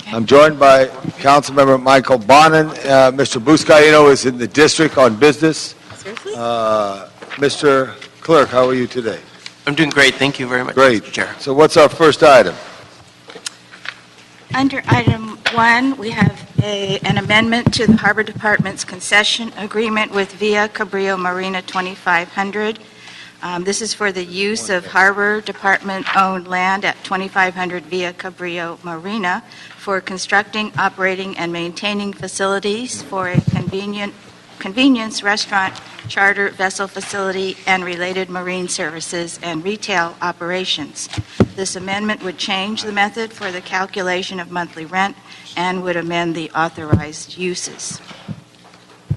I'm joined by Councilmember Michael Bonin. Mr. Buscaino is in the district on business. Seriously? Mr. Clerk, how are you today? I'm doing great. Thank you very much, Great. Mr. Chair. So what's our first item? Under item 1, we have an amendment to the Harbor Department's concession agreement with Via Cabrillo Marina 2500. This is for the use of Harbor Department-owned land at 2500 Via Cabrillo Marina for constructing, operating, and maintaining facilities for a convenience restaurant, charter vessel facility, and related marine services and retail operations. This amendment would change the method for the calculation of monthly rent and would amend the authorized uses.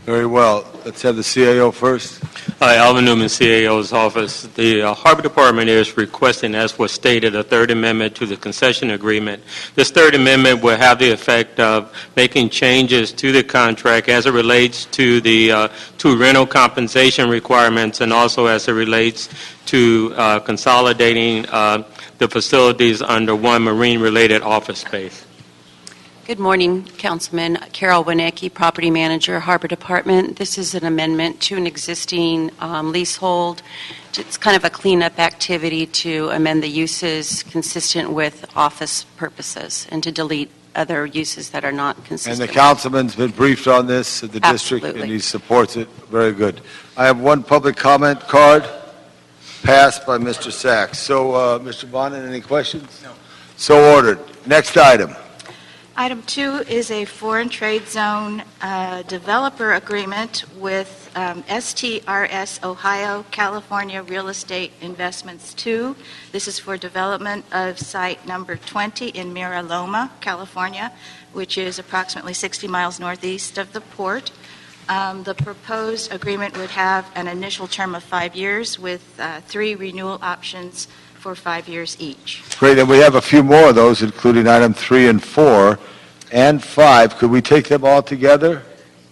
Very well. Let's have the CAO first. Hi, Alvin Newman, CAO's office. The Harbor Department is requesting, as was stated, a third amendment to the concession agreement. This third amendment will have the effect of making changes to the contract as it relates to the two rental compensation requirements and also as it relates to consolidating the facilities under one marine-related office space. Good morning, Councilman. Carol Winnicki, Property Manager, Harbor Department. This is an amendment to an existing leasehold. It's kind of a cleanup activity to amend the uses consistent with office purposes and to delete other uses that are not consistent. And the councilman's been briefed on this at the district, and he supports it. Very good. I have one public comment card passed by Mr. Sachs. So, Mr. Bonin, any questions? No. So ordered. Next item. Item 2 is a foreign trade zone developer agreement with STRS Ohio California Real Estate Investments 2. This is for development of site number 20 in Mira Loma, California, which is approximately 60 miles northeast of the port. The proposed agreement would have an initial term of 5 years with 3 renewal options for 5 years each. Great, and we have a few more of those, including item 3 and 4 and 5. Could we take them all together?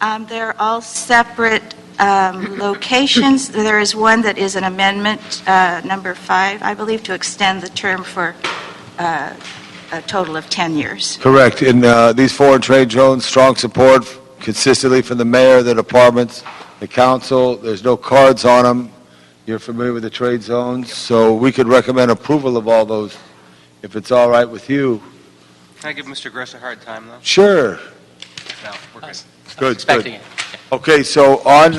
They're all separate locations. There is one that is an amendment, number 5, I believe, to extend the term for a total of 10 years. Correct. In these foreign trade zones, strong support consistently from the mayor, the departments, the council. There's no cards on them. You're familiar with the trade zones, so we could recommend approval of all those if it's all right with you. Can I give Mr. Gross a hard time, though? Sure. No, we're good. Good, Expecting good. it. Okay, so on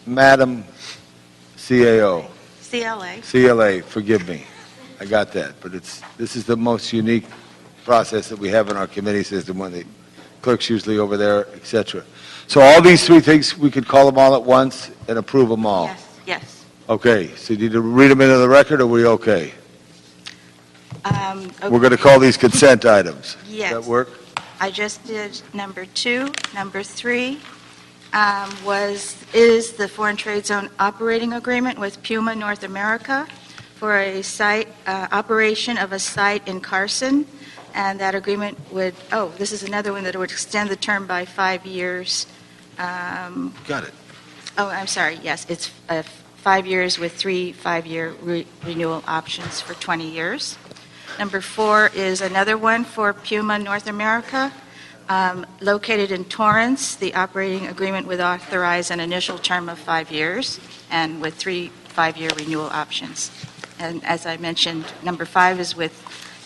Madam CAO. CLA, forgive me. I got that, but this is the most unique process that we have in our committee system when the clerk's usually over there, etc. So all these 3 things, we could call them all at once and approve them all? Yes, yes. Okay, so you need to read them into the record, or are we okay? Okay. We're going to call these consent items. Yes. Does that work? I just did number 2. Number 3 is the Foreign Trade Zone Operating Agreement with Puma North America for a site operation of a site in Carson. And that agreement would, this is another one that would extend the term by 5 years. Got it. Oh, I'm sorry, yes, it's 5 years with 3 5-year renewal options for 20 years. Number 4 is another one for Puma North America, located in Torrance. The operating agreement would authorize an initial term of 5 years and with 3 5-year renewal options. And as I mentioned, number 5 is with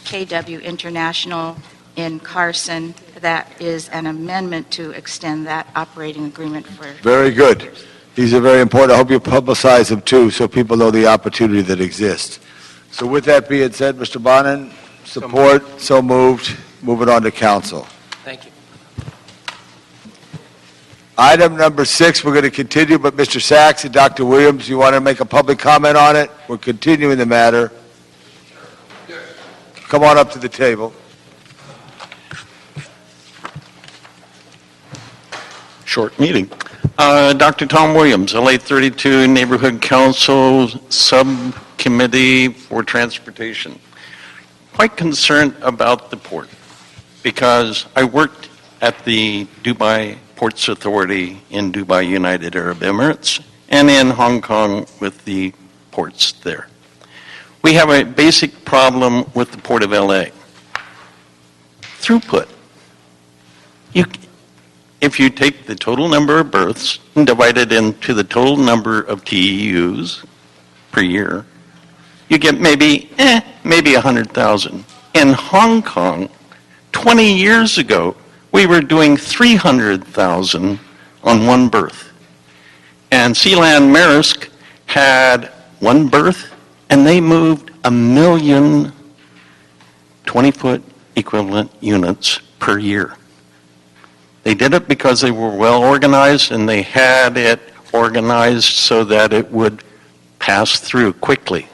KW International in Carson. That is an amendment to extend that operating agreement for... Very good. These are very important. I hope you publicize them, too, so people know the opportunity that exists. So with that being said, Mr. Bonin, support, so moved. Move it on to council. Thank you. Item number 6, we're going to continue, but Mr. Sachs and Dr. Williams, you want to make a public comment on it? We're continuing the matter. Come on up to the table. Short meeting. Dr. Tom Williams, LA 32 Neighborhood Council Subcommittee for Transportation. Quite concerned about the port because I worked at the Dubai Ports Authority in Dubai, United Arab Emirates, and in Hong Kong with the ports there. We have a basic problem with the Port of LA. throughput. If you take the total number of births and divide it into the total number of TEUs per year, you get maybe 100,000. In Hong Kong, 20 years ago, we were doing 300,000 on one berth. And Sealand Maersk had one berth, and they moved 1 million 20-foot equivalent units per year. They did it because they were well organized, and they had it organized so that it would pass through quickly.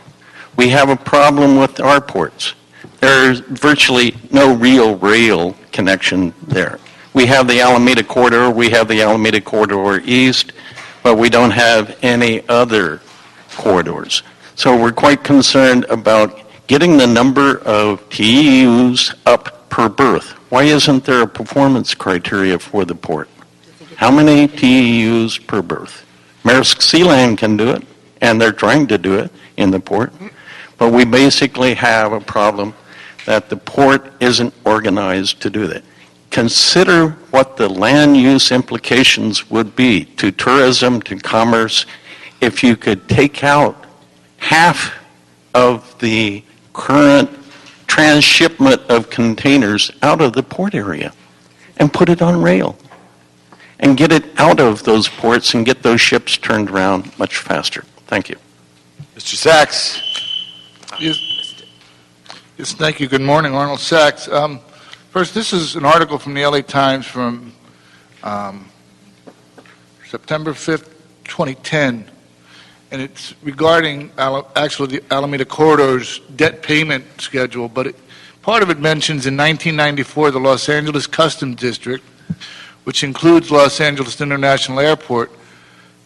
We have a problem with our ports. There's virtually no real rail connection there. We have the Alameda Corridor, we have the Alameda Corridor East, but we don't have any other corridors. So we're quite concerned about getting the number of TEUs up per berth. Why isn't there a performance criteria for the port? How many TEUs per berth? Maersk Sealand can do it, and they're trying to do it in the port. But we basically have a problem that the port isn't organized to do that. Consider what the land use implications would be to tourism, to commerce, if you could take out half of the current transshipment of containers out of the port area and put it on rail and get it out of those ports and get those ships turned around much faster. Thank you. Mr. Sachs. Yes, thank you. Good morning, Arnold Sachs. First, this is an article from the LA Times from September 5th, 2010, and it's regarding actually the Alameda Corridor's debt payment schedule, but part of it mentions in 1994 the Los Angeles Customs District, which includes Los Angeles International Airport,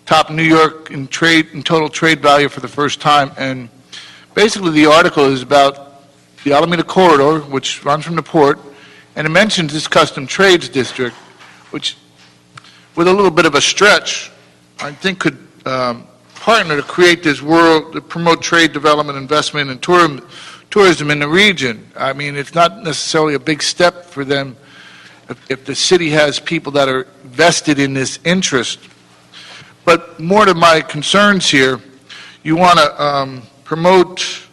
topped New York in total trade value for the first time. And basically the article is about the Alameda Corridor, which runs from the port, and it mentions this Custom Trades District, which, with a little bit of a stretch, I think could partner to create this world, to promote trade development, investment, and tourism in the region. I mean, it's not necessarily a big step for them if the city has people that are vested in this interest. But more to my concerns here, you want to promote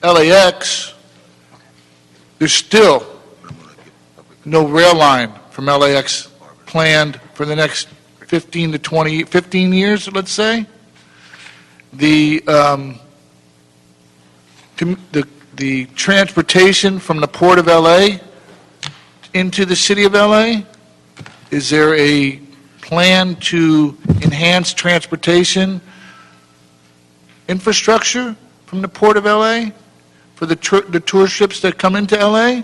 LAX. There's still no rail line from LAX planned for the next 15 years, let's say. The transportation from the Port of LA into the City of LA, is there a plan to enhance transportation infrastructure from the Port of LA for the tour ships that come into LA?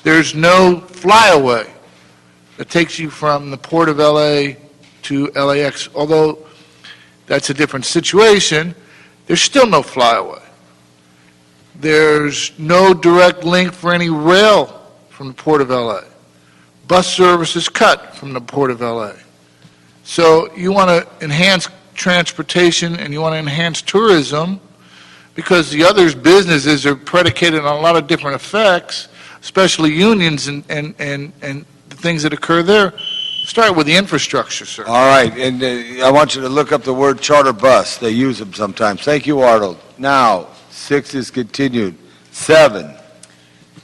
There's no flyaway that takes you from the Port of LA to LAX, although that's a different situation. There's still no flyaway. There's no direct link for any rail from the Port of LA. Bus service is cut from the Port of LA. So you want to enhance transportation and you want to enhance tourism, because the other businesses are predicated on a lot of different effects, especially unions and the things that occur there. Start with the infrastructure, sir. All right, and I want you to look up the word charter bus. They use them sometimes. Thank you, Arnold. Now, 6 is continued. 7.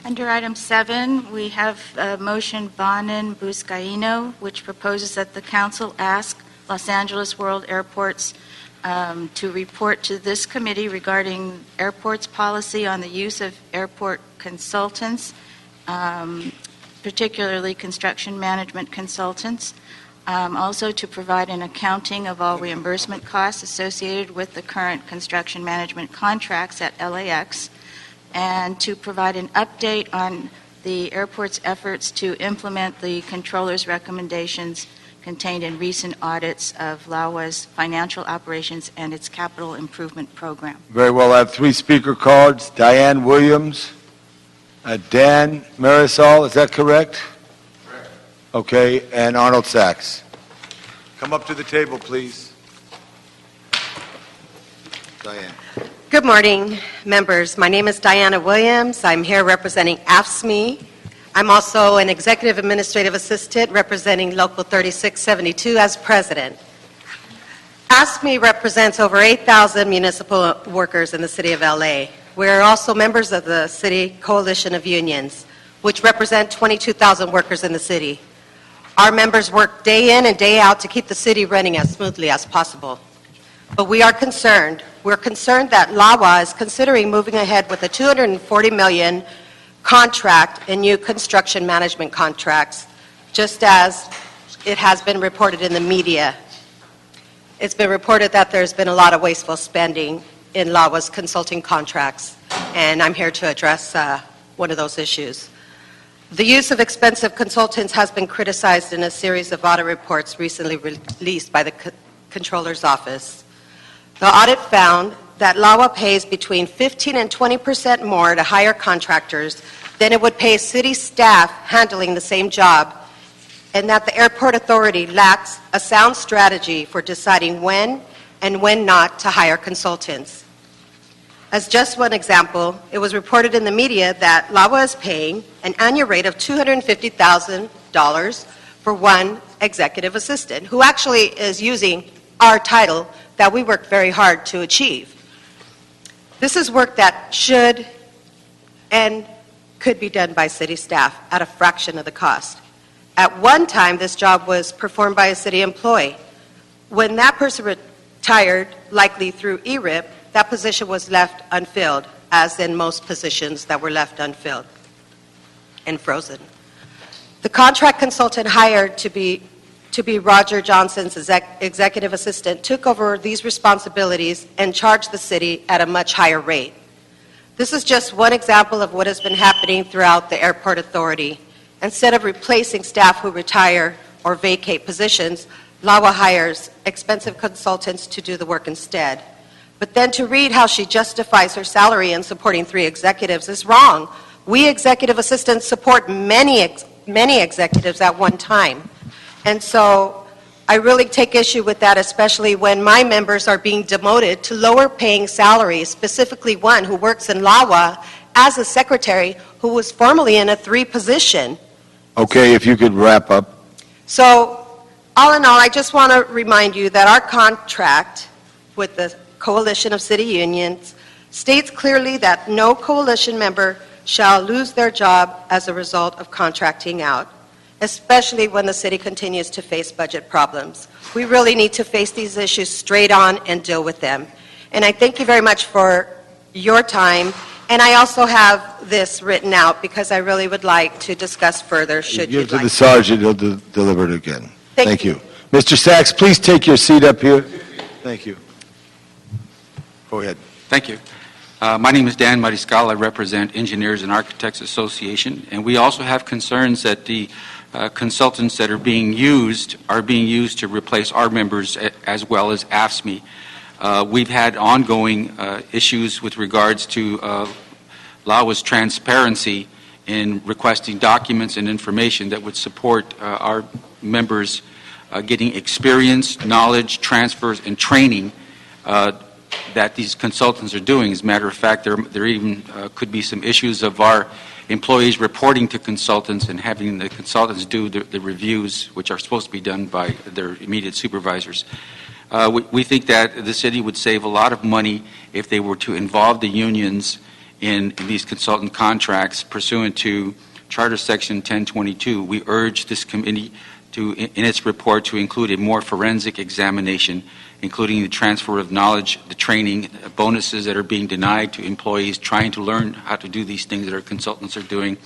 Under item 7, we have a motion Bonin-Buscaino, which proposes that the council ask Los Angeles World Airports to report to this committee regarding airports policy on the use of airport consultants, particularly construction management consultants. Also to provide an accounting of all reimbursement costs associated with the current construction management contracts at LAX, and to provide an update on the airport's efforts to implement the controller's recommendations contained in recent audits of LAWA's financial operations and its capital improvement program. Very well. I have 3 speaker cards. Diane Williams, Dan Marisol, is that correct? Correct. Okay, and Arnold Sachs. Come up to the table, please. Diane. Good morning, members. My name is Diana Williams. I'm here representing AFSCME. I'm also an executive administrative assistant representing Local 3672 as president. ASME represents over 8,000 municipal workers in the city of LA. We're also members of the City Coalition of Unions, which represent 22,000 workers in the city. Our members work day in and day out to keep the city running as smoothly as possible. But we are concerned. We're concerned that LAWA is considering moving ahead with a $240 million contract in new construction management contracts, just as it has been reported in the media. It's been reported that there's been a lot of wasteful spending in LAWA's consulting contracts, and I'm here to address one of those issues. The use of expensive consultants has been criticized in a series of audit reports recently released by the Controller's Office. The audit found that LAWA pays between 15 and 20% more to hire contractors than it would pay city staff handling the same job, and that the airport authority lacks a sound strategy for deciding when and when not to hire consultants. As just one example, it was reported in the media that LAWA is paying an annual rate of $250,000 for one executive assistant, who actually is using our title that we work very hard to achieve. This is work that should and could be done by city staff at a fraction of the cost. At one time, this job was performed by a city employee. When that person retired, likely through ERIP, that position was left unfilled, as in most positions that were left unfilled and frozen. The contract consultant hired to be Roger Johnson's executive assistant took over these responsibilities and charged the city at a much higher rate. This is just one example of what has been happening throughout the airport authority. Instead of replacing staff who retire or vacate positions, LAWA hires expensive consultants to do the work instead. But then to read how she justifies her salary in supporting 3 executives is wrong. We executive assistants support many executives at one time. And so I really take issue with that, especially when my members are being demoted to lower paying salaries, specifically one who works in LAWA as a secretary who was formerly in a 3 position. Okay, if you could wrap up. So all in all, I just want to remind you that our contract with the Coalition of City Unions states clearly that no coalition member shall lose their job as a result of contracting out, especially when the city continues to face budget problems. We really need to face these issues straight on and deal with them. And I thank you very much for your time. And I also have this written out because I really would like to discuss further should you Give to like. the sergeant, he'll deliver it again. Thank you. Mr. Sachs, please take your seat up here. Thank you. Go ahead. Thank you. My name is Dan Mariscal. I represent Engineers and Architects Association, and we also have concerns that the consultants that are being used to replace our members as well as AFSCME. We've had ongoing issues with regards to LAWA's transparency in requesting documents and information that would support our members getting experience, knowledge, transfers, and training that these consultants are doing. As a matter of fact, there even could be some issues of our employees reporting to consultants and having the consultants do the reviews, which are supposed to be done by their immediate supervisors. We think that the city would save a lot of money if they were to involve the unions in these consultant contracts pursuant to Charter Section 1022. We urge this committee to, in its report, to include a more forensic examination, including the transfer of knowledge, the training, bonuses that are being denied to employees trying to learn how to do these things that our consultants are doing,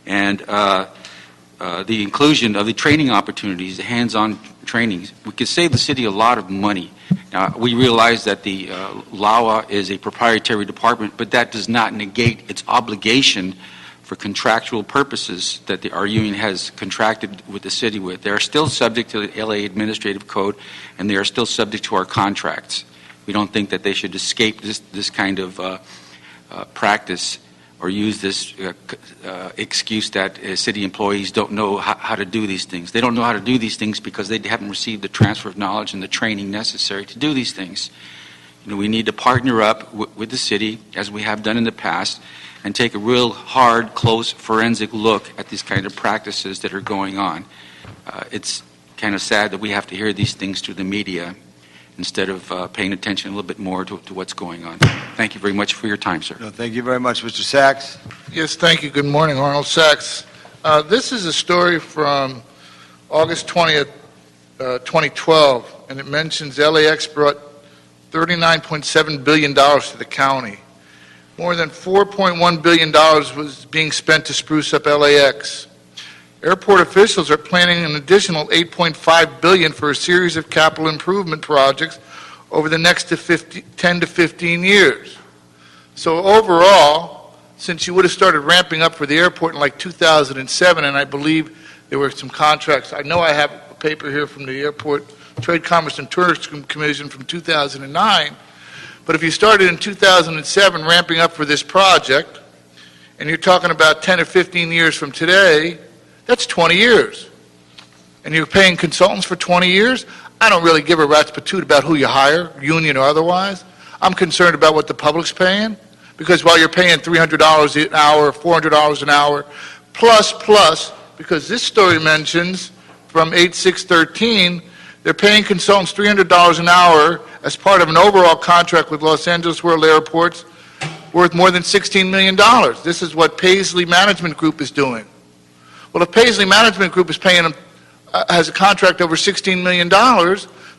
and the inclusion of the training opportunities, the hands-on trainings. We could save the city a lot of money. Now, we realize that the LAWA is a proprietary department, but that does not negate its obligation for contractual purposes that our union has contracted with the city with. They are still subject to the LA Administrative Code, and they are still subject to our contracts. We don't think that they should escape this kind of practice or use this excuse that city employees don't know how to do these things. They don't know how to do these things because they haven't received the transfer of knowledge and the training necessary to do these things. You know, we need to partner up with the city, as we have done in the past, and take a real hard, close, forensic look at these kind of practices that are going on. It's kind of sad that we have to hear these things through the media instead of paying attention a little bit more to what's going on. Thank you very much for your time, sir. No, thank you very much, Mr. Sachs. Yes, thank you. Good morning, Arnold Sachs. This is a story from August 20th, 2012, and it mentions LAX brought $39.7 billion to the county. More than $4.1 billion was being spent to spruce up LAX. Airport officials are planning an additional $8.5 billion for a series of capital improvement projects over the next 10 to 15 years. So overall, since you would have started ramping up for the airport in like 2007, and I believe there were some contracts. I know I have a paper here from the Airport Trade, Commerce, and Tourism Commission from 2009. But if you started in 2007 ramping up for this project, and you're talking about 10 or 15 years from today, that's 20 years. And you're paying consultants for 20 years? I don't really give a rat's patoot about who you hire, union or otherwise. I'm concerned about what the public's paying, because while you're paying $300 an hour, $400 an hour, plus, because this story mentions from 8/6/13, they're paying consultants $300 an hour as part of an overall contract with Los Angeles World Airports worth more than $16 million. This is what Paisley Management Group is doing. Well, if Paisley Management Group is paying them, has a contract over $16 million,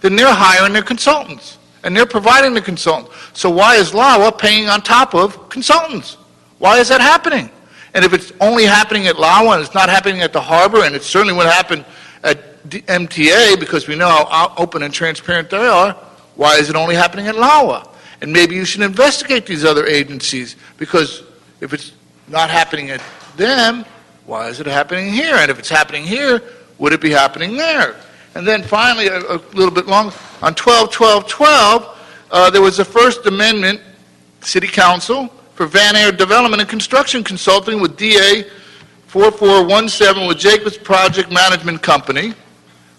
then they're hiring their consultants, and they're providing the consultants. So why is LAWA paying on top of consultants? Why is that happening? And if it's only happening at LAWA and it's not happening at the harbor, and it certainly would happen at MTA, because we know how open and transparent they are, why is it only happening at LAWA? And maybe you should investigate these other agencies, because if it's not happening at them, why is it happening here? And if it's happening here, would it be happening there? And then finally, a little bit long, on 12/12/12, there was the First Amendment, City Council, for Van Air Development and Construction Consulting with DA 4417 with Jacobs Project Management Company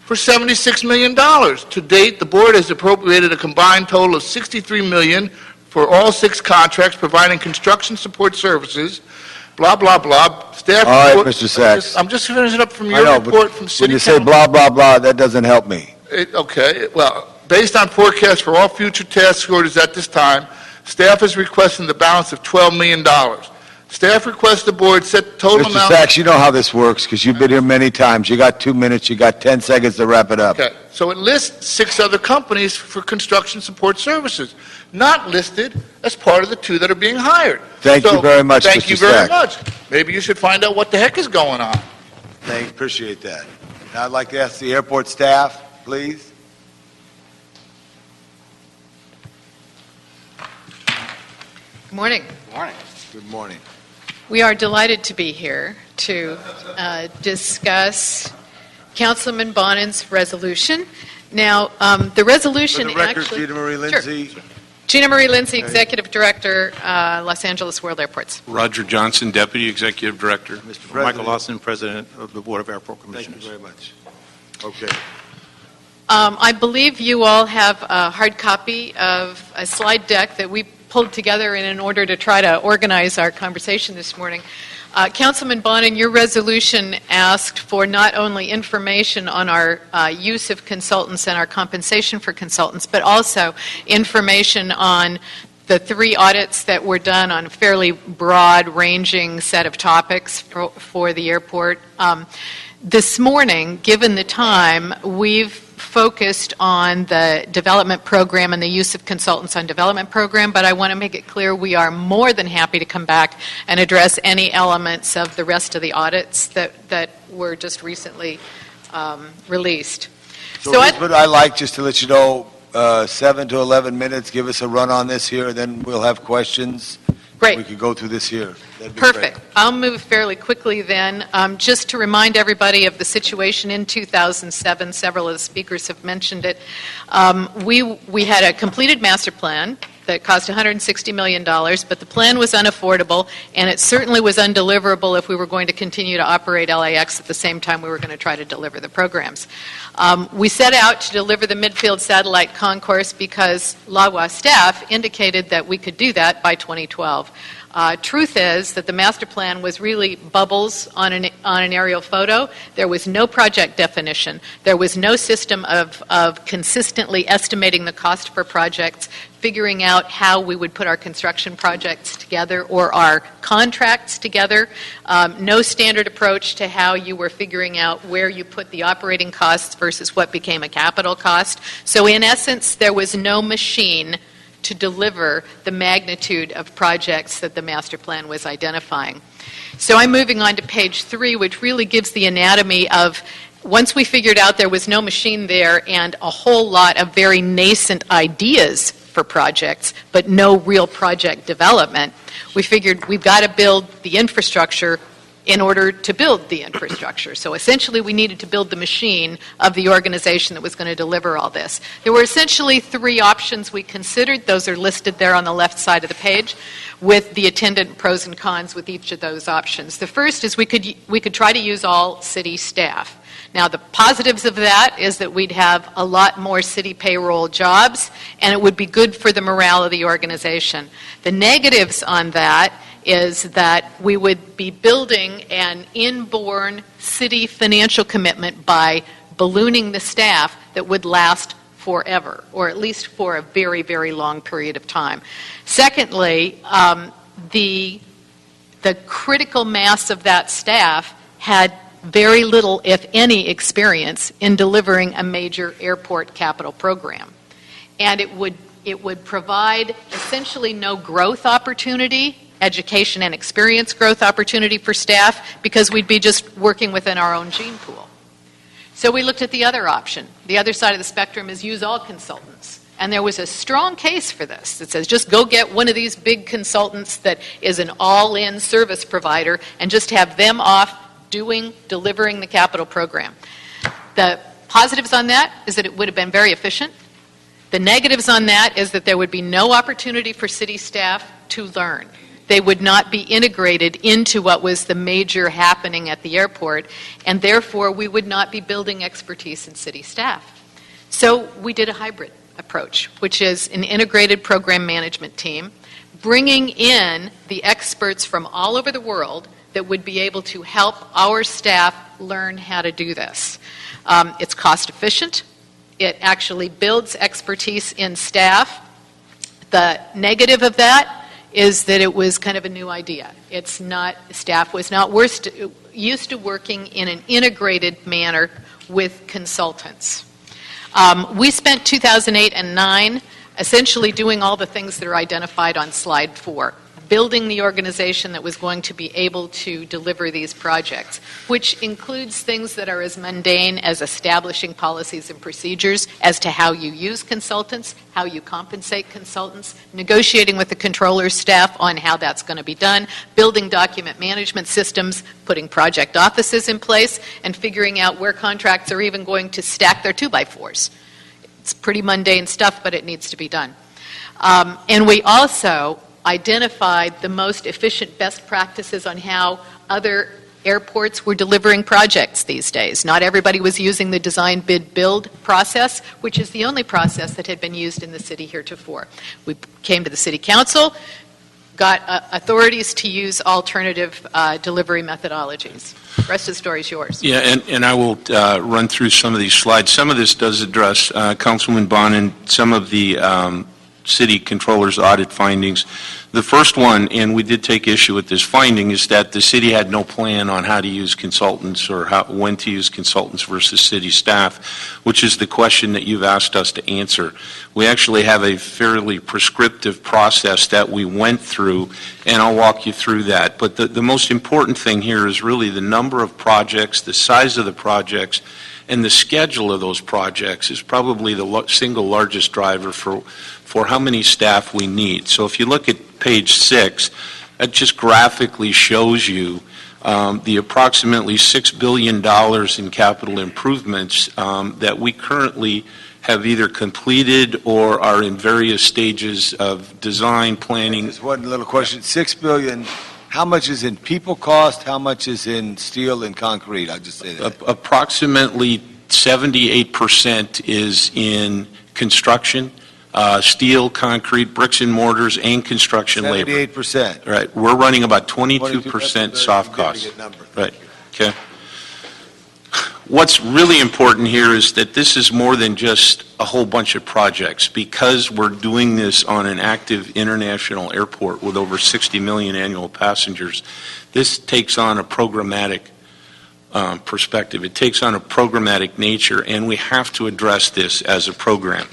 for $76 million. To date, the board has appropriated a combined total of $63 million for all 6 contracts providing construction support services, blah, blah, blah. Staff All right, report- Mr. Sachs. I'm just finishing up from I your know, but report from when City you Council. say blah, blah, blah, that doesn't help me. Okay, well, based on forecasts for all future task orders at this time, staff is requesting the balance of $12 million. Staff requests the board set the total Mr. amount. Sachs, you know how this works, because you've been here many times. You got 2 minutes, you got 10 seconds to wrap it up. Okay, so it lists 6 other companies for construction support services, not listed as part of the 2 that are being hired. Thank you very much, Thank Mr. you very Sachs. much. Maybe you should find out what the heck is going on. Appreciate that. Now I'd like to ask the airport staff, please. Good morning. Morning. Good morning. We are delighted to be here to discuss Councilman Bonin's resolution. Now, the For resolution the record, actually... Gina Marie Sure. Lindsay. Gina Marie Lindsay, Executive Director, Los Angeles World Airports. Roger Johnson, Deputy Executive Director. Mr. President. Michael Lawson, President of the Board of Airport Thank Commissioners. you very much. Okay. I believe you all have a hard copy of a slide deck that we pulled together in order to try to organize our conversation this morning. Councilman Bonin, your resolution asked for not only information on our use of consultants and our compensation for consultants, but also information on the 3 audits that were done on a fairly broad-ranging set of topics for the airport. This morning, given the time, we've focused on the development program and the use of consultants on development program, but I want to make it clear we are more than happy to come back and address any elements of the rest of the audits that were just recently released. So Elizabeth, I'd like just to let you know, 7 to 11 minutes, give us a run on this here, then we'll have questions. Great. We could go through this here. That'd be great. Perfect. I'll move fairly quickly then. Just to remind everybody of the situation in 2007, several of the speakers have mentioned it. We had a completed master plan that cost $160 million, but the plan was unaffordable, and it certainly was undeliverable if we were going to continue to operate LAX at the same time we were going to try to deliver the programs. We set out to deliver the midfield satellite concourse because LAWA staff indicated that we could do that by 2012. Truth is that the master plan was really bubbles on an aerial photo. There was no project definition. There was no system of consistently estimating the cost for projects, figuring out how we would put our construction projects together or our contracts together. No standard approach to how you were figuring out where you put the operating costs versus what became a capital cost. So in essence, there was no machine to deliver the magnitude of projects that the master plan was identifying. So I'm moving on to page 3, which really gives the anatomy of once we figured out there was no machine there and a whole lot of very nascent ideas for projects, but no real project development, we figured we've got to build the infrastructure in order to build the infrastructure. So essentially we needed to build the machine of the organization that was going to deliver all this. There were essentially 3 options we considered. Those are listed there on the left side of the page with the attendant pros and cons with each of those options. The first is we could try to use all city staff. Now, the positives of that is that we'd have a lot more city payroll jobs, and it would be good for the morale of the organization. The negatives on that is that we would be building an inborn city financial commitment by ballooning the staff that would last forever, or at least for a very, very long period of time. Secondly, the critical mass of that staff had very little, if any, experience in delivering a major airport capital program. And it would provide essentially no growth opportunity, education and experience growth opportunity for staff, because we'd be just working within our own gene pool. So we looked at the other option. The other side of the spectrum is use all consultants. And there was a strong case for this that says just go get one of these big consultants that is an all-in service provider and just have them off delivering the capital program. The positives on that is that it would have been very efficient. The negatives on that is that there would be no opportunity for city staff to learn. They would not be integrated into what was the major happening at the airport, and therefore we would not be building expertise in city staff. So we did a hybrid approach, which is an integrated program management team, bringing in the experts from all over the world that would be able to help our staff learn how to do this. It's cost efficient. It actually builds expertise in staff. The negative of that is that it was kind of a new idea. Staff was not used to working in an integrated manner with consultants. We spent 2008 and 2009 essentially doing all the things that are identified on slide 4. Building the organization that was going to be able to deliver these projects, which includes things that are as mundane as establishing policies and procedures as to how you use consultants, how you compensate consultants, negotiating with the controller's staff on how that's going to be done, building document management systems, putting project offices in place, and figuring out where contracts are even going to stack their 2x4s. It's pretty mundane stuff, but it needs to be done. And we also identified the most efficient best practices on how other airports were delivering projects these days. Not everybody was using the design, bid, build process, which is the only process that had been used in the city heretofore. We came to the city council, got authorities to use alternative delivery methodologies. The rest of the story is yours. Yeah, and I will run through some of these slides. Some of this does address Councilman Bonin, some of the city controller's audit findings. The first one, and we did take issue with this finding, is that the city had no plan on how to use consultants or when to use consultants versus city staff, which is the question that you've asked us to answer. We actually have a fairly prescriptive process that we went through, and I'll walk you through that. But the most important thing here is really the number of projects, the size of the projects, and the schedule of those projects is probably the single largest driver for how many staff we need. So if you look at page 6, that just graphically shows you the approximately $6 billion in capital improvements that we currently have either completed or are in various stages of design, planning. Just one little question. $6 billion, how much is in people cost? How much is in steel and concrete? I'll just say that. Approximately 78% is in construction. steel, concrete, bricks and mortars, and construction labor. 78%. Right, we're running about 22% soft costs. Significant number. Right, okay. What's really important here is that this is more than just a whole bunch of projects. Because we're doing this on an active international airport with over 60 million annual passengers, this takes on a programmatic perspective. It takes on a programmatic nature, and we have to address this as a program.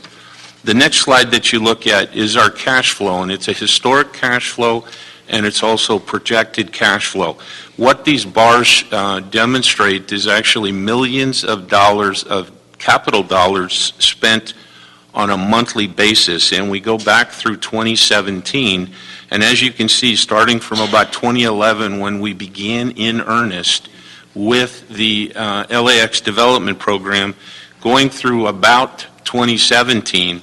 The next slide that you look at is our cash flow, and it's a historic cash flow, and it's also projected cash flow. What these bars demonstrate is actually millions of dollars of capital dollars spent on a monthly basis, and we go back through 2017, and as you can see, starting from about 2011 when we began in earnest with the LAX development program, going through about 2017,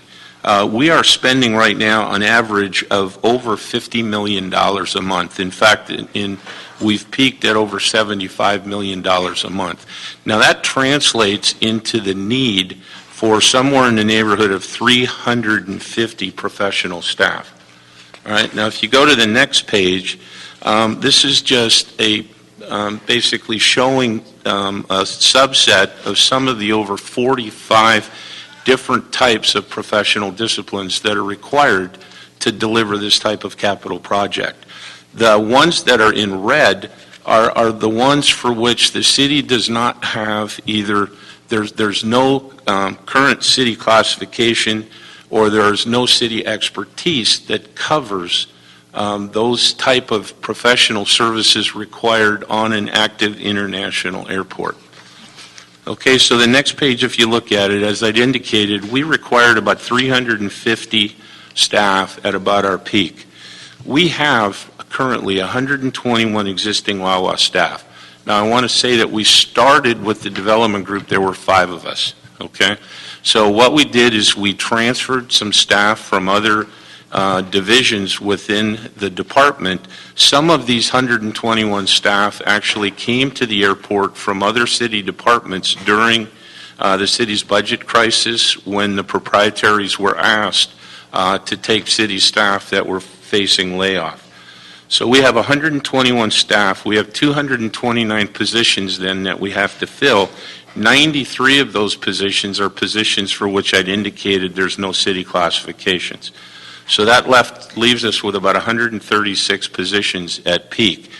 we are spending right now an average of over $50 million a month. In fact, we've peaked at over $75 million a month. Now that translates into the need for somewhere in the neighborhood of 350 professional staff. All right, now if you go to the next page, this is just a basically showing a subset of some of the over 45 different types of professional disciplines that are required to deliver this type of capital project. The ones that are in red are the ones for which the city does not have either, there's no current city classification, or there's no city expertise that covers those type of professional services required on an active international airport. Okay, so the next page, if you look at it, as I'd indicated, we required about 350 staff at about our peak. We have currently 121 existing Wawa staff. Now, I want to say that we started with the development group, there were 5 of us, okay? So what we did is we transferred some staff from other divisions within the department. Some of these 121 staff actually came to the airport from other city departments during the city's budget crisis, when the proprietaries were asked to take city staff that were facing layoff. So we have 121 staff. We have 229 positions then that we have to fill. 93 of those positions are positions for which I'd indicated there's no city classifications. So that leaves us with about 136 positions at peak.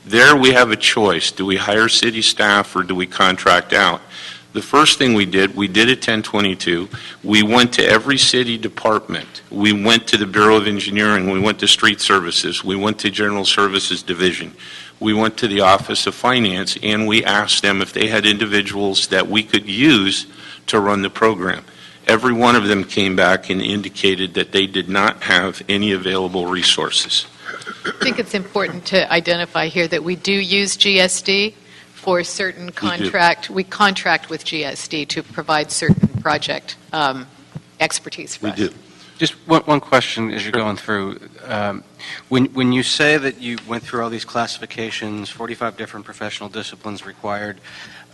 There we have a choice. Do we hire city staff or do we contract out? The first thing we did a 1022. We went to every city department. We went to the Bureau of Engineering. We went to Street Services. We went to General Services Division. We went to the Office of Finance, and we asked them if they had individuals that we could use to run the program. Every one of them came back and indicated that they did not have any available resources. I think it's important to identify here that we do use GSD for certain contract. We contract with GSD to provide certain project expertise for us. We do. Just one question as you're going through. When you say that you went through all these classifications, 45 different professional disciplines required,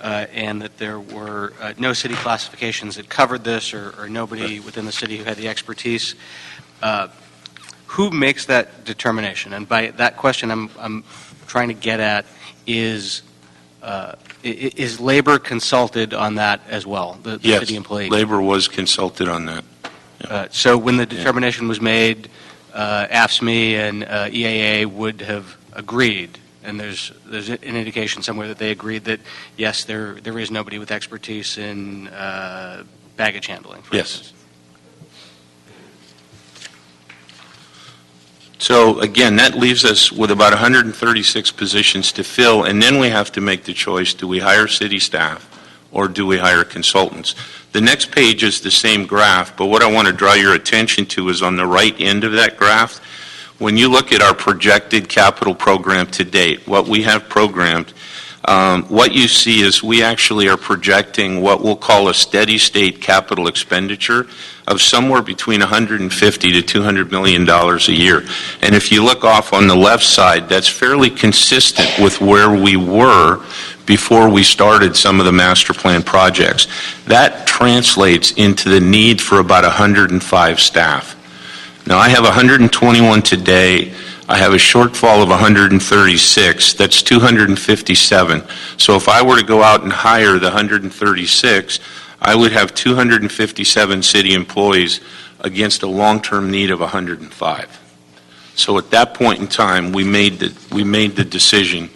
and that there were no city classifications that covered this, or nobody within the city who had the expertise, who makes that determination? And by that question, I'm trying to get at is labor consulted on that as well, the city employee? Yes, labor was consulted on that. So when the determination was made, AFSCME and EAA would have agreed, and there's an indication somewhere that they agreed that, yes, there is nobody with expertise in baggage handling, for instance. So again, that leaves us with about 136 positions to fill, and then we have to make the choice: do we hire city staff or do we hire consultants? The next page is the same graph, but what I want to draw your attention to is on the right end of that graph. When you look at our projected capital program to date, what we have programmed, What you see is we actually are projecting what we'll call a steady state capital expenditure of somewhere between $150 to $200 million a year. And if you look off on the left side, that's fairly consistent with where we were before we started some of the master plan projects. That translates into the need for about 105 staff. Now, I have 121 today. I have a shortfall of 136. That's 257. So if I were to go out and hire the 136, I would have 257 city employees against a long-term need of 105. So at that point in time, we made the decision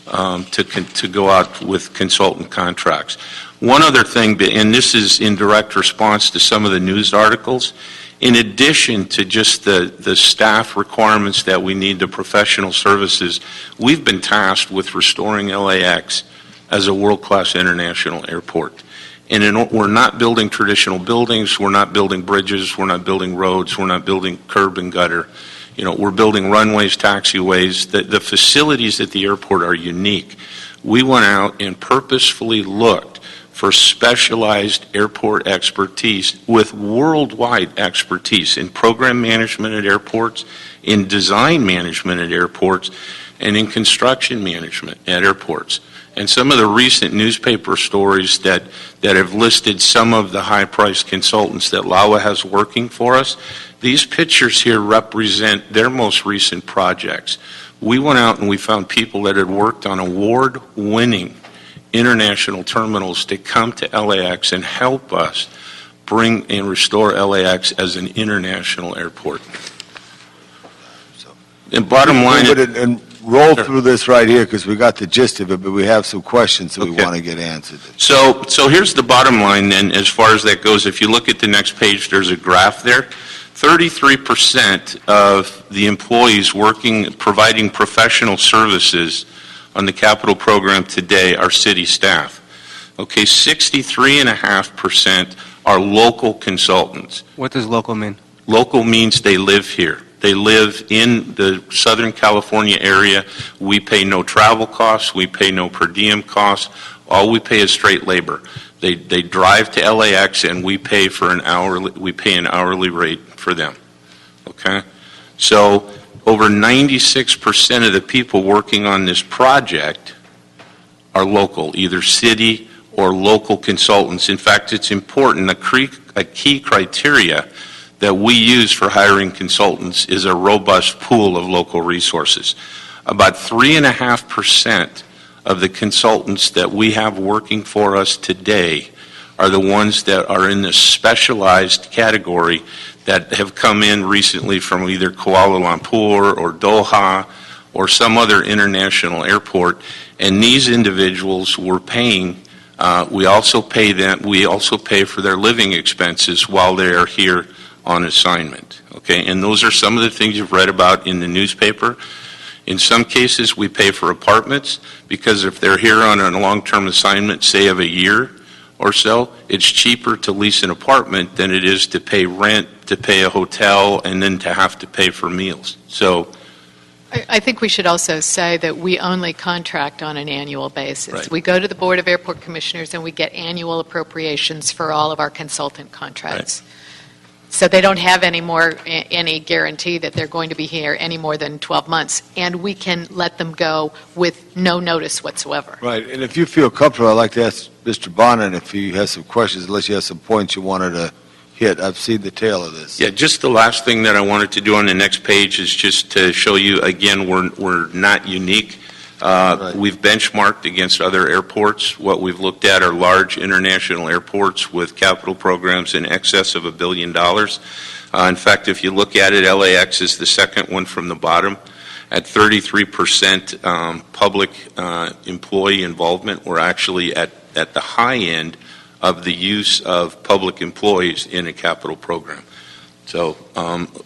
to go out with consultant contracts. One other thing, and this is in direct response to some of the news articles, in addition to just the staff requirements that we need, the professional services, we've been tasked with restoring LAX as a world-class international airport. And we're not building traditional buildings, we're not building bridges, we're not building roads, we're not building curb and gutter. We're building runways, taxiways. The facilities at the airport are unique. We went out and purposefully looked for specialized airport expertise with worldwide expertise in program management at airports, in design management at airports, and in construction management at airports. And some of the recent newspaper stories that have listed some of the high-priced consultants that LAWA has working for us, these pictures here represent their most recent projects. We went out and we found people that had worked on award-winning international terminals to come to LAX and help us bring and restore LAX as an international airport. And bottom line, and roll through this right here because we got the gist of it, but we have some questions that we want to get answered. So here's the bottom line then, as far as that goes. If you look at the next page, there's a graph there. 33% of the employees providing professional services on the capital program today are city staff. Okay, 63.5% are local consultants. What does local mean? Local means they live here. They live in the Southern California area. We pay no travel costs. We pay no per diem costs. All we pay is straight labor. They drive to LAX and we pay an hourly rate for them. Okay? So over 96% of the people working on this project are local, either city or local consultants. In fact, it's important, a key criteria that we use for hiring consultants is a robust pool of local resources. About 3.5% of the consultants that we have working for us today are the ones that are in this specialized category that have come in recently from either Kuala Lumpur or Doha or some other international airport. And these individuals we're paying, we also pay for their living expenses while they are here on assignment. Okay, and those are some of the things you've read about in the newspaper. In some cases, we pay for apartments because if they're here on a long-term assignment, say of a year or so, it's cheaper to lease an apartment than it is to pay rent, to pay a hotel, and then to have to pay for meals. So I think we should also say that we only contract on an annual basis. Right. We go to the Board of Airport Commissioners and we get annual appropriations for all of our consultant contracts. Right. So they don't have any guarantee that they're going to be here any more than 12 months, and we can let them go with no notice whatsoever. Right, and if you feel comfortable, I'd like to ask Mr. Bonin if he has some questions, unless you have some points you wanted to hit. I've seen the tail of this. yeah, just the last thing that I wanted to do on the next page is just to show you, again, we're not unique. Right. We've benchmarked against other airports. What we've looked at are large international airports with capital programs in excess of $1 billion. In fact, if you look at it, LAX is the second one from the bottom. At 33% public employee involvement, we're actually at the high end of the use of public employees in a capital program. So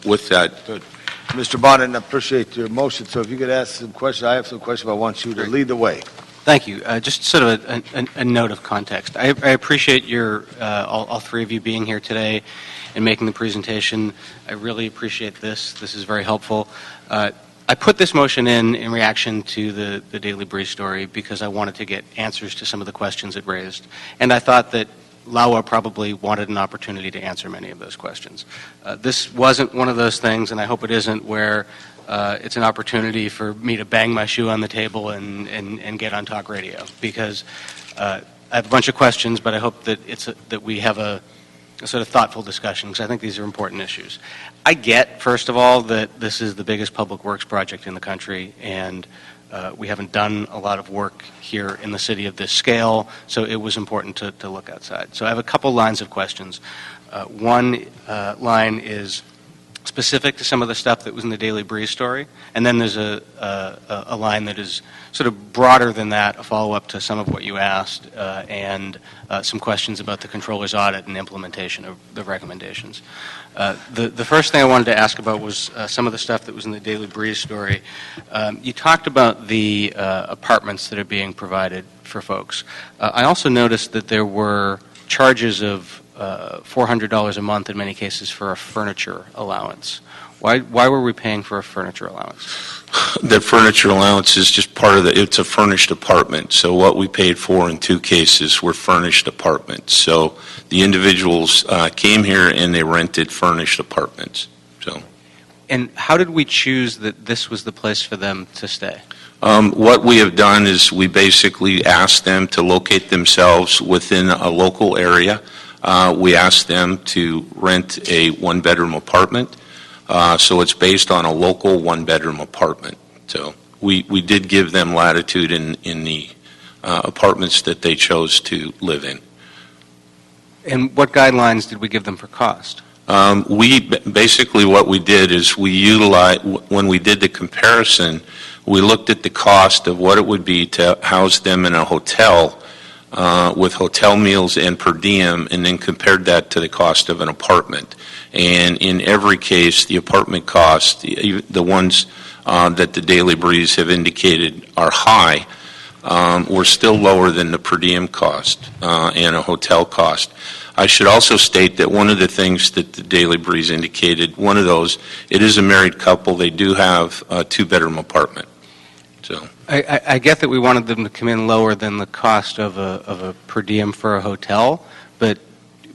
with that, Good. Mr. Bonin, I appreciate your motion, so if you could ask some questions. I have some questions, but I want you to lead the way. Thank you. Just sort of a note of context. I appreciate all three of you being here today and making the presentation. I really appreciate this. This is very helpful. I put this motion in reaction to the Daily Breeze story because I wanted to get answers to some of the questions it raised. And I thought that LAWA probably wanted an opportunity to answer many of those questions. This wasn't one of those things, and I hope it isn't, where it's an opportunity for me to bang my shoe on the table and get on talk radio, because I have a bunch of questions, but I hope that that we have a sort of thoughtful discussion, because I think these are important issues. I get, first of all, that this is the biggest public works project in the country, and we haven't done a lot of work here in the city of this scale, so it was important to look outside. So I have a couple lines of questions. One line is specific to some of the stuff that was in the Daily Breeze story, and then there's a line that is sort of broader than that, a follow-up to some of what you asked, and some questions about the controller's audit and implementation of the recommendations. The first thing I wanted to ask about was some of the stuff that was in the Daily Breeze story. You talked about the apartments that are being provided for folks. I also noticed that there were charges of $400 a month in many cases for a furniture allowance. Why were we paying for a furniture allowance? The furniture allowance is just part of it's a furnished apartment. So what we paid for in 2 cases were furnished apartments. So the individuals came here and they rented furnished apartments. So. And how did we choose that this was the place for them to stay? What we have done is we basically asked them to locate themselves within a local area. We asked them to rent a 1-bedroom apartment. So it's based on a local 1-bedroom apartment. So we did give them latitude in the apartments that they chose to live in. And what guidelines did we give them for cost? Basically what we did is we utilized, when we did the comparison, we looked at the cost of what it would be to house them in a hotel with hotel meals and per diem, and then compared that to the cost of an apartment. And in every case, the apartment cost, the ones that the Daily Breeze have indicated are high, were still lower than the per diem cost and a hotel cost. I should also state that one of the things that the Daily Breeze indicated, one of those, it is a married couple. They do have a 2-bedroom apartment. So I get that we wanted them to come in lower than the cost of a per diem for a hotel, but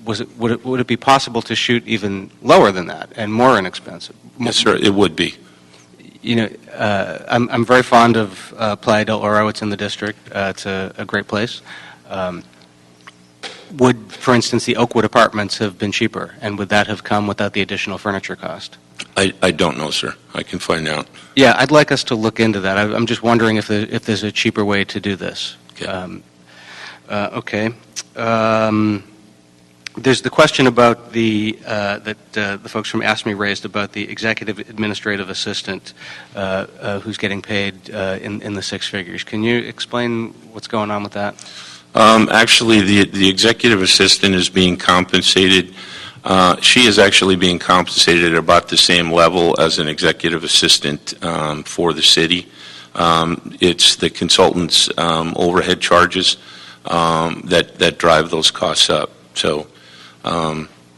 would it be possible to shoot even lower than that and more inexpensive? Yes, sir, it would be. You know, I'm very fond of Playa del Oro. It's in the district. It's a great place. Would, for instance, the Oakwood apartments have been cheaper, and would that have come without the additional furniture cost? I don't know, sir. I can find out. Yeah, I'd like us to look into that. I'm just wondering if there's a cheaper way to do this. Okay. Okay. There's the question about that the folks from ASME raised about the executive administrative assistant who's getting paid in the 6 figures. Can you explain what's going on with that? Actually, the executive assistant is being compensated. She is actually being compensated at about the same level as an executive assistant for the city. It's the consultant's overhead charges that drive those costs up. So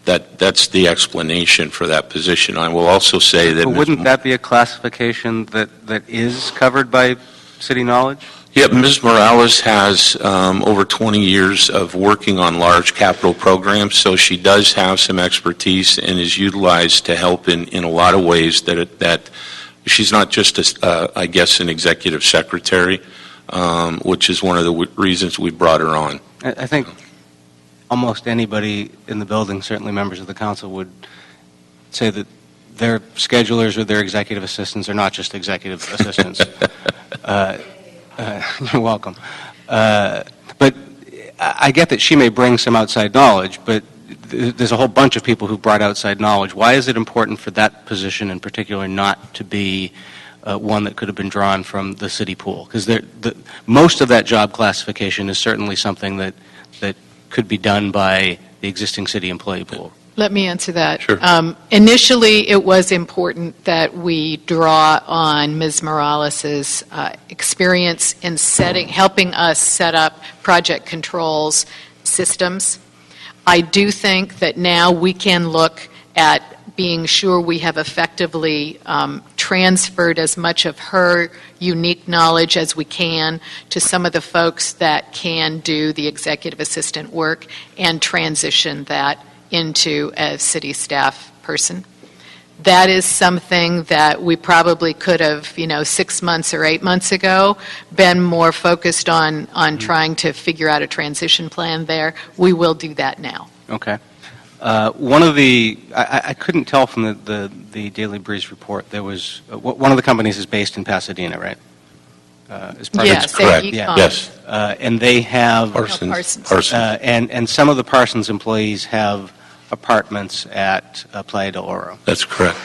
that's the explanation for that position. I will also say that... But wouldn't that be a classification that is covered by city knowledge? Yeah, Ms. Morales has over 20 years of working on large capital programs, so she does have some expertise and is utilized to help in a lot of ways that she's not just, I guess, an executive secretary, which is one of the reasons we brought her on. I think almost anybody in the building, certainly members of the council, would say that their schedulers or their executive assistants are not just executive assistants. You're welcome. But I get that she may bring some outside knowledge, but there's a whole bunch of people who brought outside knowledge. Why is it important for that position in particular not to be one that could have been drawn from the city pool? Because most of that job classification is certainly something that could be done by the existing city employee pool. Let me answer that. Sure. Initially, it was important that we draw on Ms. Morales' experience in helping us set up project controls systems. I do think that now we can look at being sure we have effectively transferred as much of her unique knowledge as we can to some of the folks that can do the executive assistant work and transition that into a city staff person. That is something that we probably could have, 6 months or 8 months ago, been more focused on trying to figure out a transition plan there. We will do that now. Okay. One of the, I couldn't tell from the Daily Breeze report, there was, one of the companies is based in Pasadena, right? As part Yes, of, at correct. Econ. Yes. and they have, Parsons. and some of the Parsons employees have apartments at Playa del Oro. That's correct.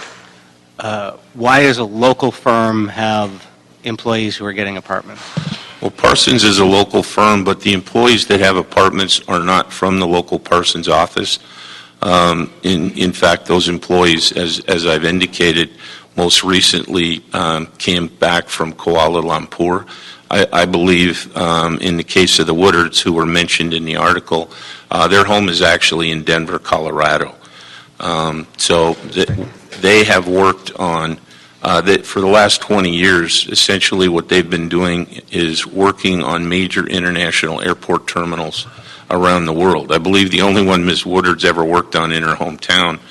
Why does a local firm have employees who are getting apartments? Well, Parsons is a local firm, but the employees that have apartments are not from the local Parsons office. In fact, those employees, as I've indicated, most recently came back from Kuala Lumpur. I believe in the case of the Woodards, who were mentioned in the article, their home is actually in Denver, Colorado. So they have worked on, for the last 20 years, essentially what they've been doing is working on major international airport terminals around the world. I believe the only one Ms. Woodard's ever worked on in her hometown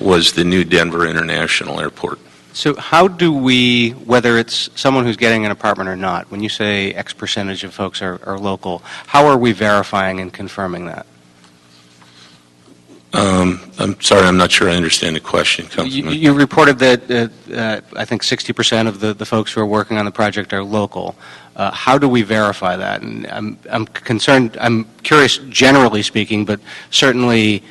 was the new Denver International Airport. So how do we, whether it's someone who's getting an apartment or not, when you say X percentage of folks are local, how are we verifying and confirming that? I'm sorry, I'm not sure I understand the question, Councilman. You reported that I think 60% of the folks who are working on the project are local. How do we verify that? And I'm concerned, I'm curious generally speaking, but certainly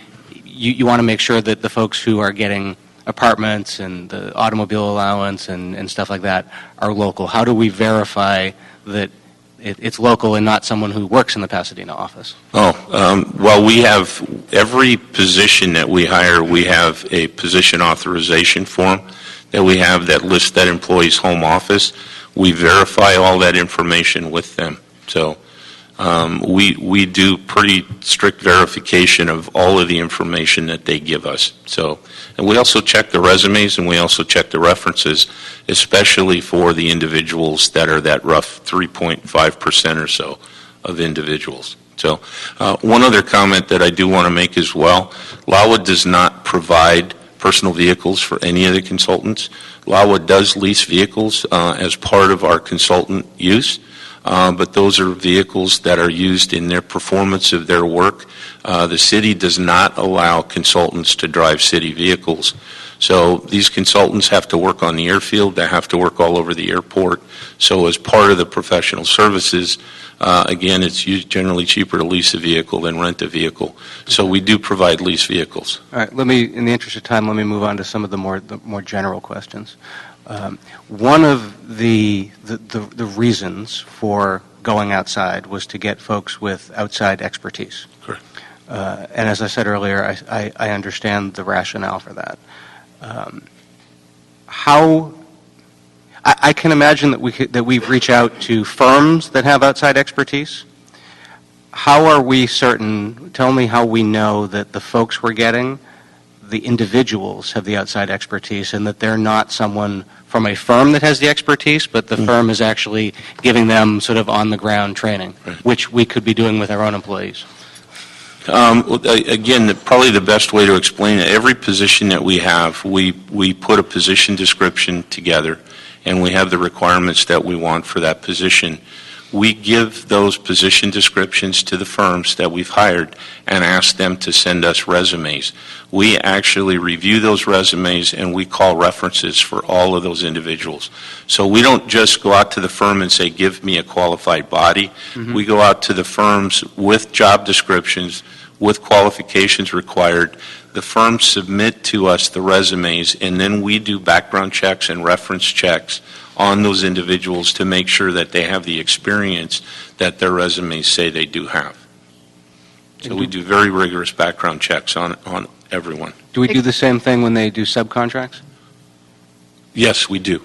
you want to make sure that the folks who are getting apartments and the automobile allowance and stuff like that are local. How do we verify that it's local and not someone who works in the Pasadena office? Well, we have every position that we hire, we have a position authorization form that we have that lists that employee's home office. We verify all that information with them. So we do pretty strict verification of all of the information that they give us. So, and we also check the resumes and we also check the references, especially for the individuals that are that rough 3.5% or so of individuals. So one other comment that I do want to make as well, LAWA does not provide personal vehicles for any of the consultants. LAWA does lease vehicles as part of our consultant use. But those are vehicles that are used in their performance of their work. The city does not allow consultants to drive city vehicles. So these consultants have to work on the airfield, they have to work all over the airport. So as part of the professional services, again, it's generally cheaper to lease a vehicle than rent a vehicle. So we do provide lease vehicles. All right, in the interest of time, let me move on to some of the more general questions. One of the reasons for going outside was to get folks with outside expertise. Correct. And as I said earlier, I understand the rationale for that. I can imagine that we reach out to firms that have outside expertise. How are we certain, tell me how we know that the folks we're getting, the individuals have the outside expertise and that they're not someone from a firm that has the expertise, but the firm is actually giving them sort of on-the-ground training, which we could be doing with our own employees. Again, probably the best way to explain it, every position that we have, we put a position description together, and we have the requirements that we want for that position. We give those position descriptions to the firms that we've hired and ask them to send us resumes. We actually review those resumes and we call references for all of those individuals. So we don't just go out to the firm and say, give me a qualified body. Mm-hmm. We go out to the firms with job descriptions, with qualifications required. The firms submit to us the resumes, and then we do background checks and reference checks on those individuals to make sure that they have the experience that their resumes say they do have. So we do very rigorous background checks on everyone. Do we do the same thing when they do subcontracts? Yes, we do.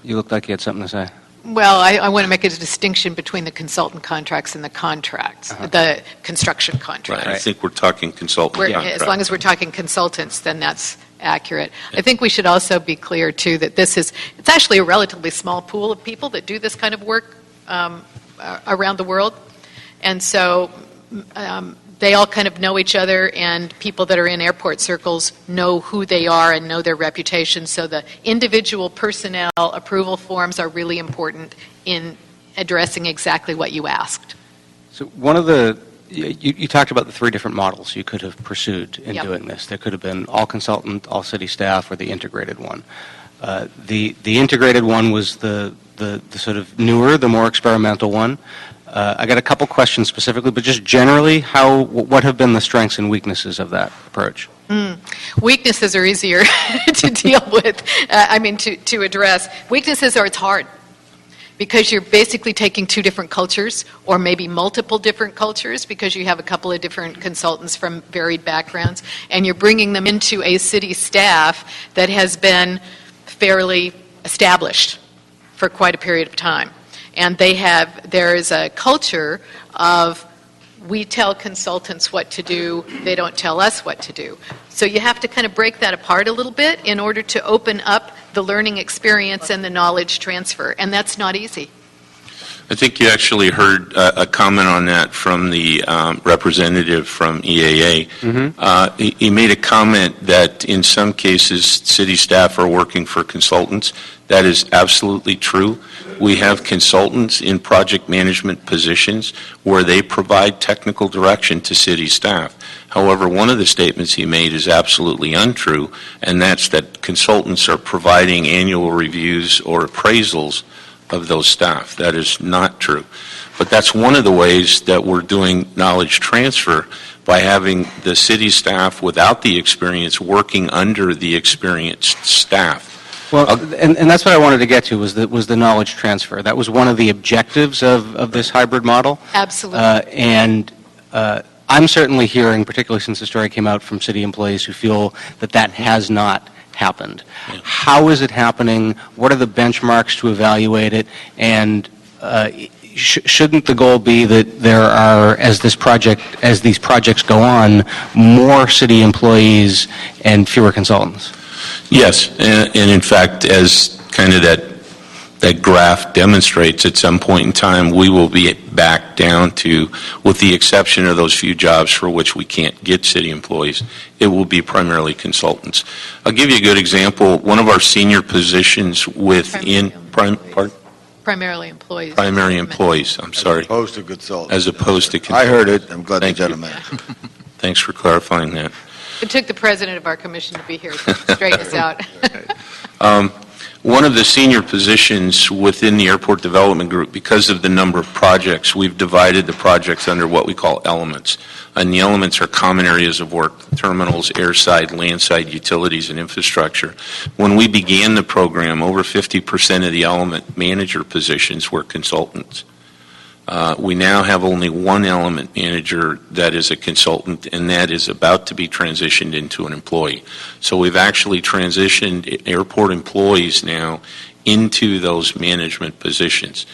You look like you had something to say. Well, I want to make a distinction between the consultant contracts and the contracts, the construction contracts. I think we're talking consultant contract. As long as we're talking consultants, then that's accurate. I think we should also be clear, too, that it's actually a relatively small pool of people that do this kind of work around the world. And so they all kind of know each other, and people that are in airport circles know who they are and know their reputation. So the individual personnel approval forms are really important in addressing exactly what you asked. So one of you talked about the 3 different models you could have pursued in doing this. There could have been all consultant, all city staff, or the integrated one. The integrated one was the sort of newer, the more experimental one. I got a couple questions specifically, but just generally, what have been the strengths and weaknesses of that approach? Weaknesses are easier to deal with, to address. Weaknesses are it's hard because you're basically taking 2 different cultures or maybe multiple different cultures because you have a couple of different consultants from varied backgrounds, and you're bringing them into a city staff that has been fairly established for quite a period of time. And there is a culture of we tell consultants what to do, they don't tell us what to do. So you have to kind of break that apart a little bit in order to open up the learning experience and the knowledge transfer, and that's not easy. I think you actually heard a comment on that from the representative from EAA. He made a comment that in some cases city staff are working for consultants. That is absolutely true. We have consultants in project management positions where they provide technical direction to city staff. However, one of the statements he made is absolutely untrue, and that's that consultants are providing annual reviews or appraisals of those staff. That is not true. But that's one of the ways that we're doing knowledge transfer, by having the city staff without the experience working under the experienced staff. Well, and that's what I wanted to get to was the knowledge transfer. That was one of the objectives of this hybrid model. Absolutely. I'm certainly hearing, particularly since the story came out from city employees who feel that has not happened. Yeah. How is it happening? What are the benchmarks to evaluate it? And shouldn't the goal be that there are, as these projects go on, more city employees and fewer consultants? Yes, and in fact, as kind of that graph demonstrates, at some point in time, we will be back down to, with the exception of those few jobs for which we can't get city employees, it will be primarily consultants. I'll give you a good example. One of our senior positions within Primarily employees. Primary employees, I'm sorry. As opposed to consultants. As opposed to consultants. I heard it. I'm glad Thank the you. gentleman. Thanks for clarifying that. It took the president of our commission to be here to straighten us out. One of the senior positions within the Airport Development Group, because of the number of projects, we've divided the projects under what we call elements. And the elements are common areas of work: terminals, airside, landside, utilities, and infrastructure. When we began the program, over 50% of the element manager positions were consultants. We now have only one element manager that is a consultant, and that is about to be transitioned into an employee. So we've actually transitioned airport employees now into those management positions.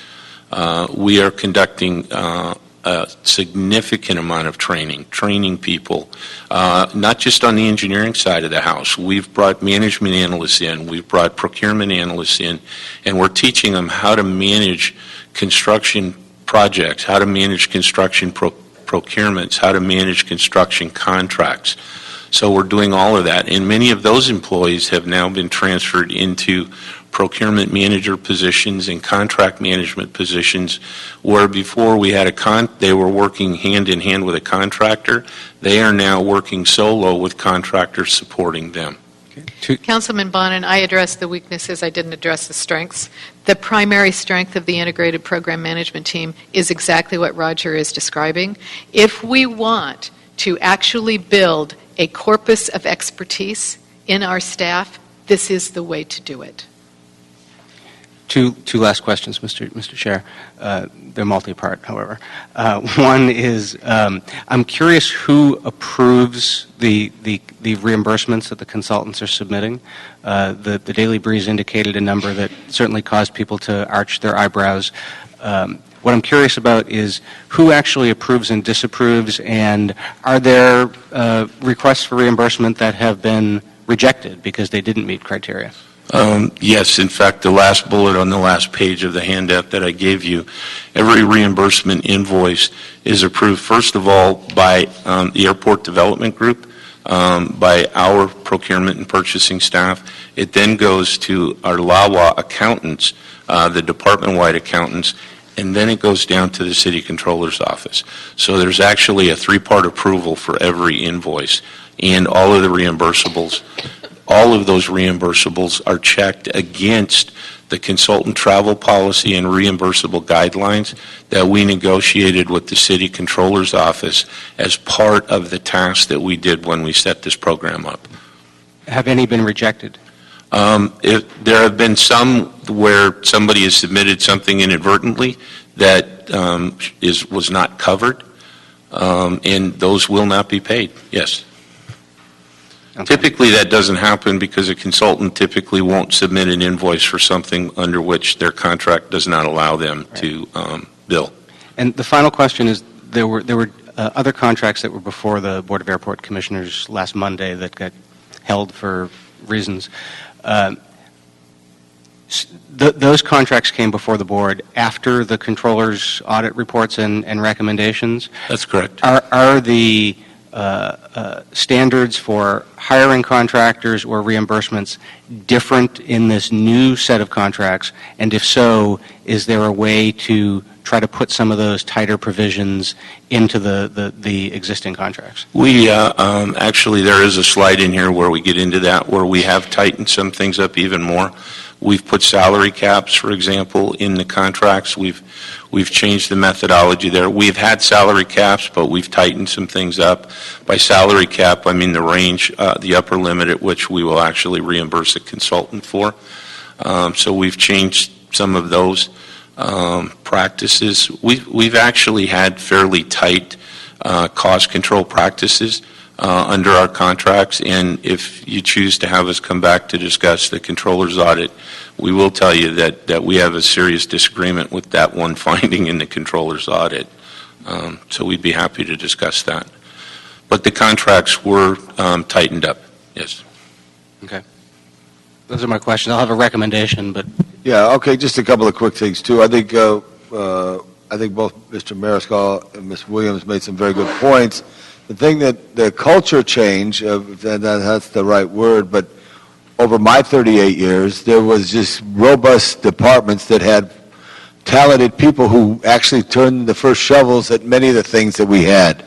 We are conducting a significant amount of training people, not just on the engineering side of the house. We've brought management analysts in, we've brought procurement analysts in, and we're teaching them how to manage construction projects, how to manage construction procurements, how to manage construction contracts. So we're doing all of that, and many of those employees have now been transferred into procurement manager positions and contract management positions, where before we had they were working hand in hand with a contractor. They are now working solo with contractors supporting them. Councilman Bonin, I addressed the weaknesses, I didn't address the strengths. The primary strength of the integrated program management team is exactly what Roger is describing. If we want to actually build a corpus of expertise in our staff, this is the way to do it. Two last questions, Mr. Chair. They're multi-part, however. One is, I'm curious who approves the reimbursements that the consultants are submitting. The Daily Breeze indicated a number that certainly caused people to arch their eyebrows. What I'm curious about is who actually approves and disapproves, and are there requests for reimbursement that have been rejected because they didn't meet criteria? Yes, in fact, the last bullet on the last page of the handout that I gave you, every reimbursement invoice is approved, first of all, by the Airport Development Group, by our procurement and purchasing staff. It then goes to our LAWA accountants, the department-wide accountants, and then it goes down to the City Controller's office. So there's actually a three-part approval for every invoice, and all of the reimbursables. All of those reimbursables are checked against the consultant travel policy and reimbursable guidelines that we negotiated with the City Controller's office as part of the task that we did when we set this program up. Have any been rejected? There have been some where somebody has submitted something inadvertently that was not covered, and those will not be paid, yes. Okay. Typically, that doesn't happen because a consultant typically won't submit an invoice for something under which their contract does not allow them to bill. And the final question is, there were other contracts that were before the Board of Airport Commissioners last Monday that got held for reasons. Those contracts came before the board after the controller's audit reports and recommendations? That's correct. Are the standards for hiring contractors or reimbursements different in this new set of contracts? And if so, is there a way to try to put some of those tighter provisions into the existing contracts? We actually, there is a slide in here where we get into that, where we have tightened some things up even more. We've put salary caps, for example, in the contracts. We've changed the methodology there. We've had salary caps, but we've tightened some things up. By salary cap, I mean the range, the upper limit at which we will actually reimburse a consultant for. So we've changed some of those practices. We've actually had fairly tight cost control practices under our contracts, and if you choose to have us come back to discuss the controller's audit, we will tell you that we have a serious disagreement with that one finding in the controller's audit. So we'd be happy to discuss that. But the contracts were tightened up, yes. Okay. Those are my questions. I'll have a recommendation, but... Yeah, okay, just a couple of quick things, too. I think both Mr. Mariscal and Ms. Williams made some very good points. The thing that the culture change, that's the right word, but over my 38 years, there was just robust departments that had talented people who actually turned the first shovels at many of the things that we had,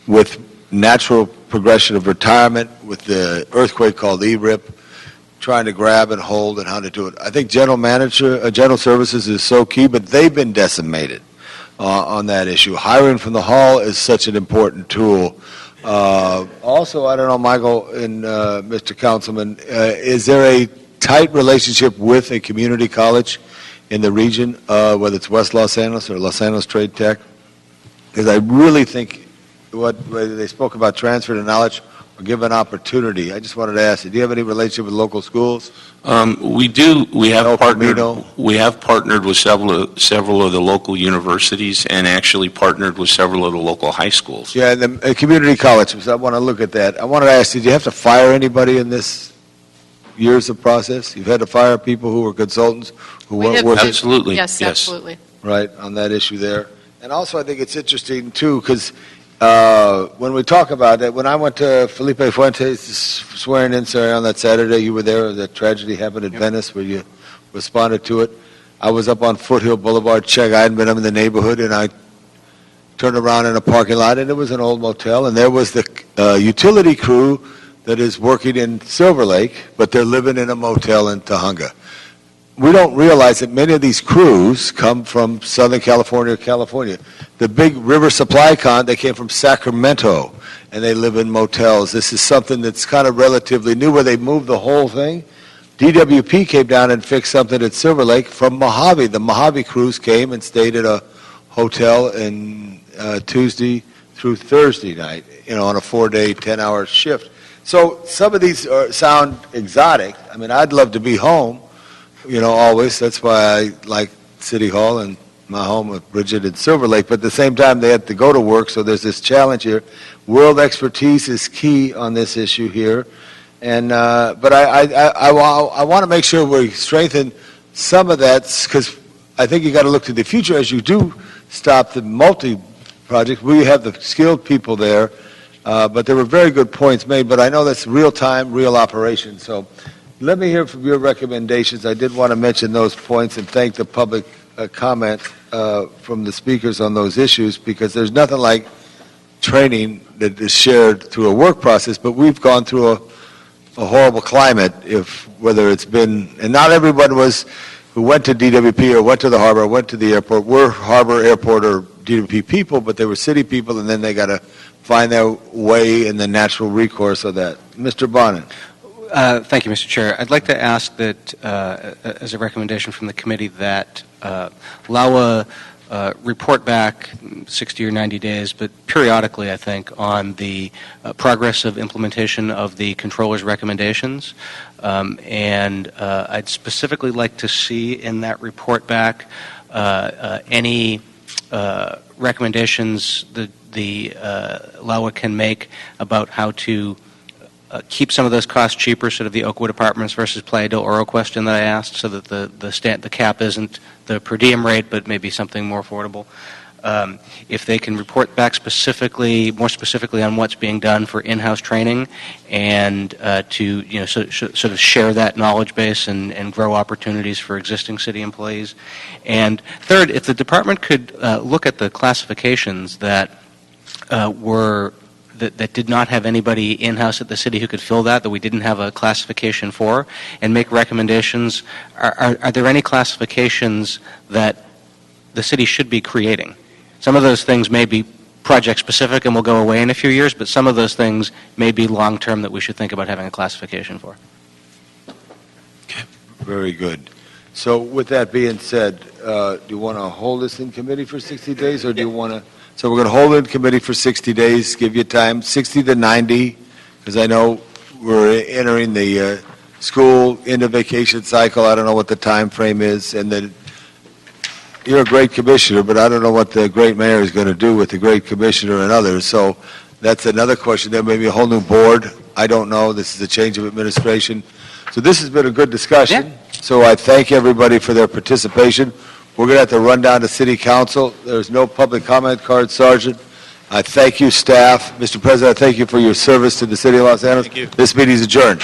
with natural progression of retirement, with the earthquake called ERIP, trying to grab and hold and how to do it. I think general services is so key, but they've been decimated on that issue. Hiring from the hall is such an important tool. Also, I don't know, Michael and Mr. Councilman, is there a tight relationship with a community college in the region, whether it's West Los Angeles or Los Angeles Trade Tech? Because I really think whether they spoke about transfer to knowledge or give an opportunity. I just wanted to ask you, do you have any relationship with local schools? We do. We have partnered with several of the local universities, and actually partnered with several of the local high schools. Yeah, and the community colleges. I want to look at that. I wanted to ask, did you have to fire anybody in this years of process? You've had to fire people who were consultants who weren't worth it? Absolutely. Yes, absolutely. Right, on that issue there. And also, I think it's interesting, too, because when we talk about it, when I went to Felipe Fuentes' swearing-in ceremony on that Saturday, you were there, that tragedy happened at Venice where you responded to it. I was up on Foothill Boulevard, I hadn't been up in the neighborhood, and I turned around in a parking lot, and it was an old motel, and there was the utility crew that is working in Silver Lake, but they're living in a motel in Tujunga. We don't realize that many of these crews come from Southern California or California. The big river supply they came from Sacramento, and they live in motels. This is something that's kind of relatively new, where they moved the whole thing DWP came down and fixed something at Silver Lake from Mojave. The Mojave crews came and stayed at a hotel in Tuesday through Thursday night, on a 4-day, 10-hour shift. So some of these sound exotic. I mean, I'd love to be home, always. That's why I like City Hall and my home with Bridget in Silver Lake. But at the same time, they have to go to work, so there's this challenge here. World expertise is key on this issue here. And but I want to make sure we strengthen some of that, because I think you got to look to the future as you do stop the multi-project. We have the skilled people there, but there were very good points made. But I know that's real time, real operation. So let me hear from your recommendations. I did want to mention those points and thank the public comment from the speakers on those issues, because there's nothing like training that is shared through a work process. But we've gone through a horrible climate, whether it's been, and not everyone who went to DWP or went to the harbor or went to the airport were harbor, airport, or DWP people, but they were city people, and then they got to find their way in the natural recourse of that. Mr. Bonin. Thank you, Mr. Chair. I'd like to ask that, as a recommendation from the committee, that LAWA report back 60 or 90 days, but periodically, I think, on the progress of implementation of the controller's recommendations. And I'd specifically like to see in that report back any recommendations that the LAWA can make about how to keep some of those costs cheaper, sort of the Oakwood Apartments versus Playa del Oro question that I asked, so that the cap isn't the per diem rate, but maybe something more affordable. If they can report back more specifically on what's being done for in-house training, and to sort of share that knowledge base and grow opportunities for existing city employees. And third, if the department could look at the classifications that that did not have anybody in-house at the city who could fill that we didn't have a classification for, and make recommendations. Are there any classifications that the city should be creating? Some of those things may be project-specific and will go away in a few years, but some of those things may be long-term that we should think about having a classification for. Very good. So with that being said, do you want to hold this in committee for 60 days, or do you want to? So we're going to hold it in committee for 60 days, give you time, 60 to 90, because I know we're entering the school into vacation cycle. I don't know what the time frame is, and then you're a great commissioner, but I don't know what the great mayor is going to do with the great commissioner and others. So that's another question. There may be a whole new board. I don't know. This is a change of administration. So this has been a good discussion. Yeah. So I thank everybody for their participation. We're going to have to run down to City Council. There's no public comment card, Sergeant. I thank you, staff. Mr. President, I thank you for your service to the City of Los Angeles. Thank you. This meeting is adjourned.